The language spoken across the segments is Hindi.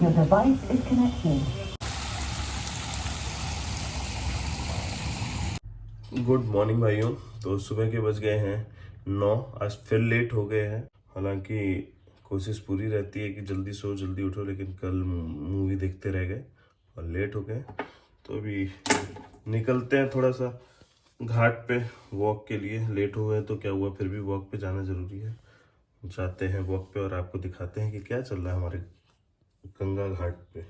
Your device is connected. Good morning भाइयों। तो सुबह के बज गए हैं 9। आज फिर लेट हो गए हैं। हालांकि कोशिश पूरी रहती है कि जल्दी सो जल्दी उठो, लेकिन कल मूवी देखते रह गए और लेट हो गए। तो अभी निकलते हैं थोड़ा सा घाट पे वॉक के लिए। लेट हो गए तो क्या हुआ, फिर भी वॉक पे जाना ज़रूरी है। जाते हैं वॉक पे और आपको दिखाते हैं कि क्या चल रहा है हमारे गंगा घाट पे।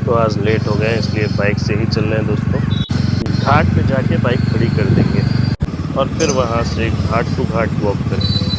तो आज लेट हो गए इसलिए बाइक से ही चल रहे हैं दोस्तों। घाट पे जाके बाइक खड़ी कर देंगे और फिर वहाँ से घाट टू घाट वॉक करेंगे।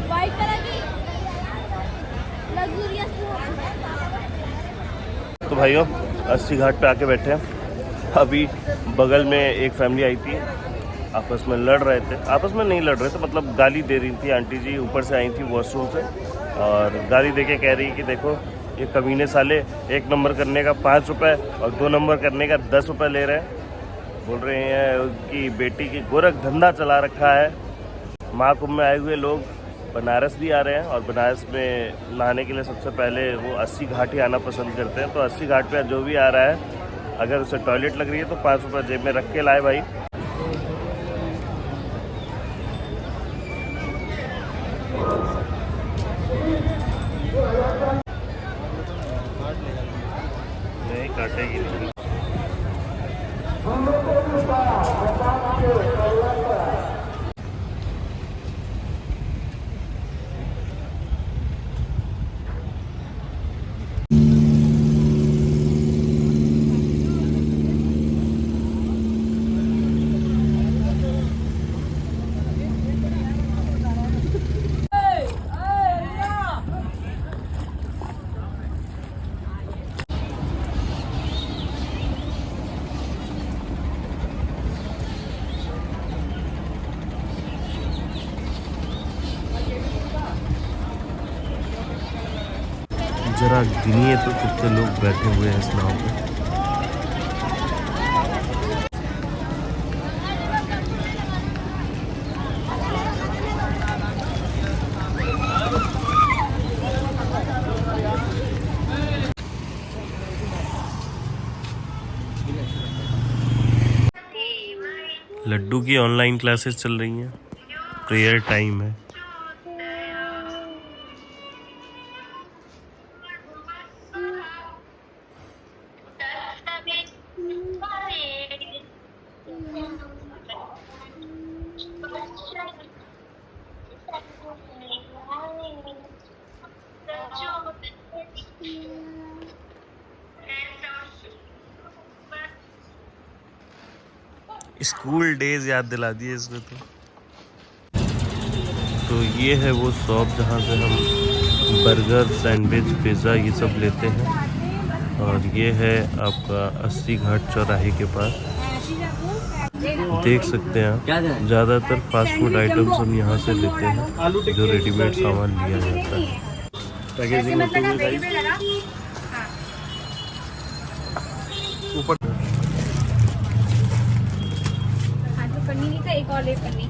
वाइट कलर की लग्जरियस। तो भाइयों अस्सी घाट पे आके बैठे हैं। अभी बगल में एक फैमिली आई थी, आपस में लड़ रहे थे। आपस में नहीं लड़ रहे थे, मतलब गाली दे रही थी। आंटी जी ऊपर से आई थी वॉशरूम से और गाली दे के कह रही कि देखो ये कमीने साले 1 नंबर करने का 5 रुपये और 2 नंबर करने का 10 रुपये ले रहे हैं। बोल रहे हैं उसकी बेटी की गोरख धंधा चला रखा है। महाकुंभ में आए हुए लोग बनारस भी आ रहे हैं और बनारस में नहाने के लिए सबसे पहले वो 80 घाट ही आना पसंद करते हैं। तो 80 घाट पे जो भी आ रहा है, अगर उसे टॉयलेट लग रही है तो 5 रुपये जेब में रख के लाए भाई। नहीं काटेगी नहीं। जरा गिनिए तो कितने लोग बैठे हुए हैं इस नाव पे। लड्डू की ऑनलाइन क्लासेस चल रही हैं, प्रेयर टाइम है। स्कूल डेज याद दिला दिए इसने तो ये है वो शॉप जहाँ से हम बर्गर, सैंडविच, पिज़्ज़ा ये सब लेते हैं। और ये है आपका 80 घाट चौराहे के पास। देख सकते हैं आप, ज़्यादातर फास्ट फूड आइटम्स हम यहाँ से लेते हैं, जो रेडीमेड सामान लिया जाता है। पैकेजिंग ऊपर पन्नी नहीं था, एक और ले पन्नी।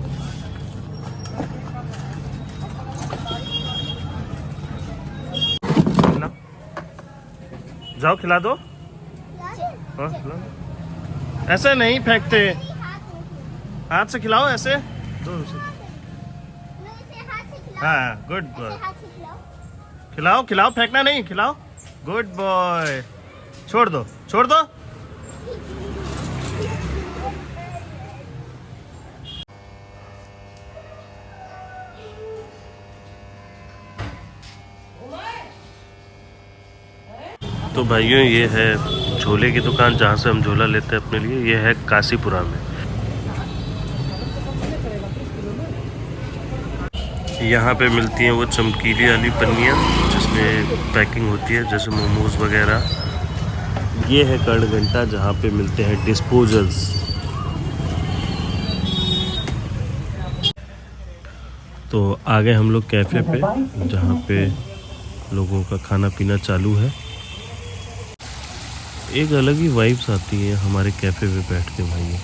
जाओ खिला दो। हाँ खिला। ऐसे नहीं फेंकते, हाथ से खिलाओ ऐसे। हाँ गुड बॉय। खिलाओ खिलाओ, फेंकना नहीं, खिलाओ। Good boy. छोड़ दो छोड़ दो। तो भाइयों ये है झोले की दुकान जहाँ से हम झोला लेते हैं अपने लिए, ये है काशीपुरा में। यहाँ पे मिलती हैं वो चमकीली वाली पन्नियाँ जिसमें पैकिंग होती है, जैसे मोमोज वगैरह। ये है कर्ण घंटा जहाँ पे मिलते हैं डिस्पोजल्स। तो आ गए हम लोग कैफ़े पे, जहाँ पे लोगों का खाना पीना चालू है। एक अलग ही वाइब्स आती है हमारे कैफ़े पे बैठ के भाई,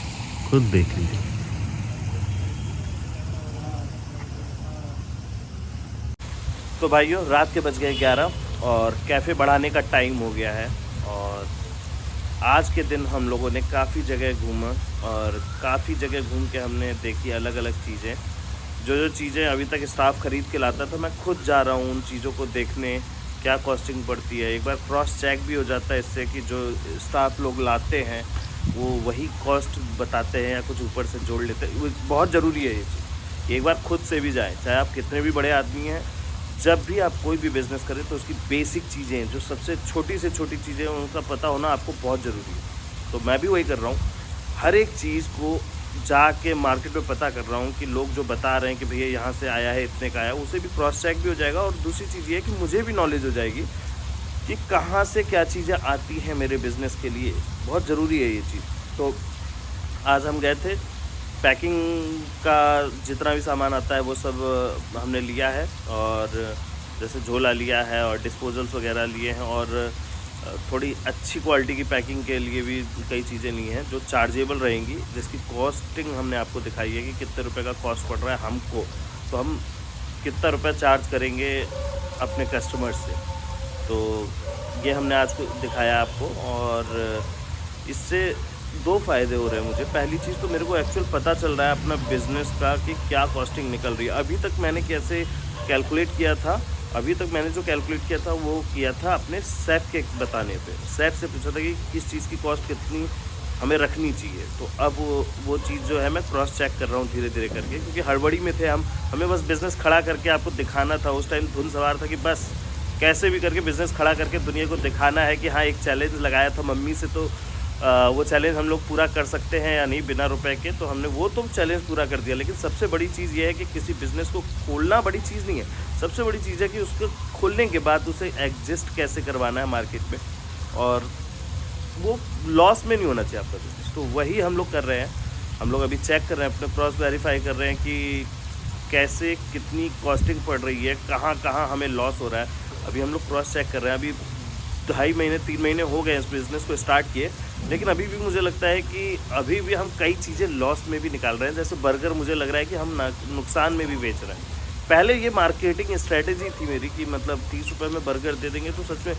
खुद देख लीजिए। तो भाइयों रात के बज गए 11 और कैफ़े बढ़ाने का टाइम हो गया है। और आज के दिन हम लोगों ने काफ़ी जगह घूमा और काफ़ी जगह घूम के हमने देखी अलग अलग चीज़ें। जो चीज़ें अभी तक स्टाफ ख़रीद के लाता था, मैं खुद जा रहा हूँ उन चीज़ों को देखने, क्या कॉस्टिंग पड़ती है। एक बार क्रॉस चेक भी हो जाता है इससे कि जो स्टाफ लोग लाते हैं वो वही कॉस्ट बताते हैं या कुछ ऊपर से जोड़ लेते हैं। बहुत ज़रूरी है ये चीज़, एक बार खुद से भी जाएँ, चाहे आप कितने भी बड़े आदमी हैं। जब भी आप कोई भी बिज़नेस करें तो उसकी बेसिक चीज़ें, जो सबसे छोटी से छोटी चीज़ें, उनका पता होना आपको बहुत ज़रूरी है। तो मैं भी वही कर रहा हूँ, हर एक चीज़ को जाके मार्केट में पता कर रहा हूँ कि लोग जो बता रहे हैं कि भैया यहाँ से आया है, इतने का आया, उसे भी क्रॉस चेक भी हो जाएगा। और दूसरी चीज़ ये है कि मुझे भी नॉलेज हो जाएगी कि कहाँ से क्या चीज़ें आती हैं मेरे बिज़नेस के लिए। बहुत ज़रूरी है ये चीज़। तो आज हम गए थे, पैकिंग का जितना भी सामान आता है वो सब हमने लिया है, और जैसे झोला लिया है और डिस्पोजल्स वगैरह लिए हैं, और थोड़ी अच्छी क्वालिटी की पैकिंग के लिए भी कई चीज़ें ली हैं जो चार्जेबल रहेंगी, जिसकी कॉस्टिंग हमने आपको दिखाई है कि कितने रुपए का कॉस्ट पड़ रहा है हमको, तो हम कितना रुपया चार्ज करेंगे अपने कस्टमर से। तो ये हमने आज को दिखाया आपको, और इससे दो फ़ायदे हो रहे हैं मुझे। पहली चीज़ तो मेरे को एक्चुअल पता चल रहा है अपना बिज़नेस का कि क्या कॉस्टिंग निकल रही है। अभी तक मैंने कैसे कैलकुलेट किया था, अभी तक मैंने जो कैलकुलेट किया था वो किया था अपने सेफ के बताने पे। सेफ से पूछा था कि किस चीज़ की कॉस्ट कितनी हमें रखनी चाहिए। तो अब वो चीज़ जो है मैं क्रॉस चेक कर रहा हूँ धीरे धीरे करके, क्योंकि हड़बड़ी में थे हम, हमें बस बिज़नेस खड़ा करके आपको दिखाना था। उस टाइम धुन सवार था कि बस कैसे भी करके बिज़नेस खड़ा करके दुनिया को दिखाना है कि हाँ, एक चैलेंज लगाया था मम्मी से, तो वो चैलेंज हम लोग पूरा कर सकते हैं या नहीं बिना रुपए के। तो हमने वो तो चैलेंज पूरा कर दिया। लेकिन सबसे बड़ी चीज़ ये है कि किसी बिज़नेस को खोलना बड़ी चीज़ नहीं है, सबसे बड़ी चीज़ है कि उसको खोलने के बाद उसे एग्जिस्ट कैसे करवाना है मार्केट में, और वो लॉस में नहीं होना चाहिए आपका बिज़नेस। तो वही हम लोग कर रहे हैं। हम लोग अभी चेक कर रहे हैं, अपने क्रॉस वेरीफाई कर रहे हैं कि कैसे कितनी कॉस्टिंग पड़ रही है, कहाँ कहाँ हमें लॉस हो रहा है। अभी हम लोग क्रॉस चेक कर रहे हैं। अभी 2.5 महीने 3 महीने हो गए इस बिज़नेस को स्टार्ट किए, लेकिन अभी भी मुझे लगता है कि अभी भी हम कई चीज़ें लॉस में भी निकाल रहे हैं। जैसे बर्गर, मुझे लग रहा है कि हम नुकसान में भी बेच रहे हैं। पहले ये मार्केटिंग स्ट्रेटेजी थी मेरी कि मतलब 30 रुपये में बर्गर दे देंगे, तो सच में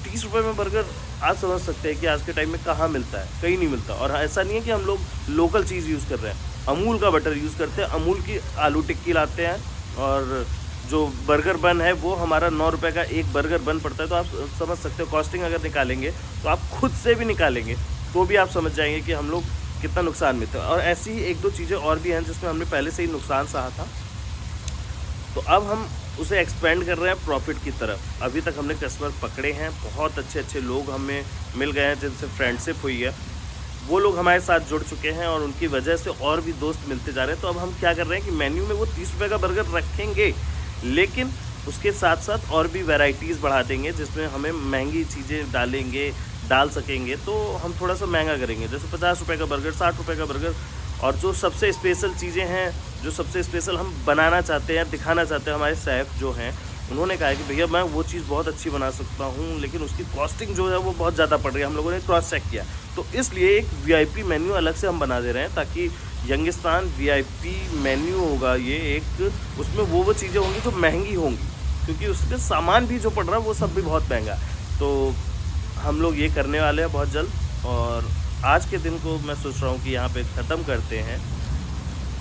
30 रुपये में बर्गर आप समझ सकते हैं कि आज के टाइम में कहाँ मिलता है, कहीं नहीं मिलता। और ऐसा नहीं है कि हम लोग लोकल चीज़ यूज़ कर रहे हैं, अमूल का बटर यूज़ करते हैं, अमूल की आलू टिक्की लाते हैं, और जो बर्गर बन है वो हमारा 9 रुपये का एक बर्गर बन पड़ता है। तो आप समझ सकते हो, कॉस्टिंग अगर निकालेंगे तो आप खुद से भी निकालेंगे तो भी आप समझ जाएंगे कि हम लोग कितना नुकसान में थे। और ऐसी ही 1-2 चीज़ें और भी हैं जिसमें हमने पहले से ही नुकसान सहा था, तो अब हम उसे एक्सपेंड कर रहे हैं प्रॉफिट की तरफ। अभी तक हमने कस्टमर पकड़े हैं, बहुत अच्छे अच्छे लोग हमें मिल गए हैं जिनसे फ्रेंडशिप हुई है, वो लोग हमारे साथ जुड़ चुके हैं, और उनकी वजह से और भी दोस्त मिलते जा रहे हैं। तो अब हम क्या कर रहे हैं कि मेन्यू में वो 30 रुपये का बर्गर रखेंगे, लेकिन उसके साथ साथ और भी वैरायटीज़ बढ़ा देंगे जिसमें हमें महंगी चीज़ें डाल सकेंगे। तो हम थोड़ा सा महंगा करेंगे, जैसे 50 रुपये का बर्गर, 60 रुपये का बर्गर। और जो सबसे स्पेशल चीज़ें हैं, जो सबसे स्पेशल हम बनाना चाहते हैं, दिखाना चाहते हैं, हमारे शेफ़ जो हैं उन्होंने कहा है कि भैया मैं वो चीज़ बहुत अच्छी बना सकता हूँ, लेकिन उसकी कॉस्टिंग जो है वो बहुत ज़्यादा पड़ रही है। हम लोगों ने क्रॉस चेक किया, तो इसलिए एक VIP मेन्यू अलग से हम बना दे रहे हैं, ताकि यंगिस्तान VIP मेन्यू होगा ये एक, उसमें वो चीज़ें होंगी जो महंगी होंगी, क्योंकि उसमें सामान भी जो पड़ रहा है वो सब भी बहुत महंगा। तो हम लोग ये करने वाले हैं बहुत जल्द, और आज के दिन को मैं सोच रहा हूँ कि यहाँ पे ख़त्म करते हैं,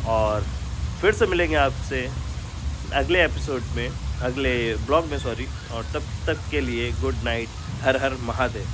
और फिर से मिलेंगे आपसे अगले एपिसोड में, अगले ब्लॉग में, सॉरी। और तब तक के लिए गुड नाइट, हर हर महादेव।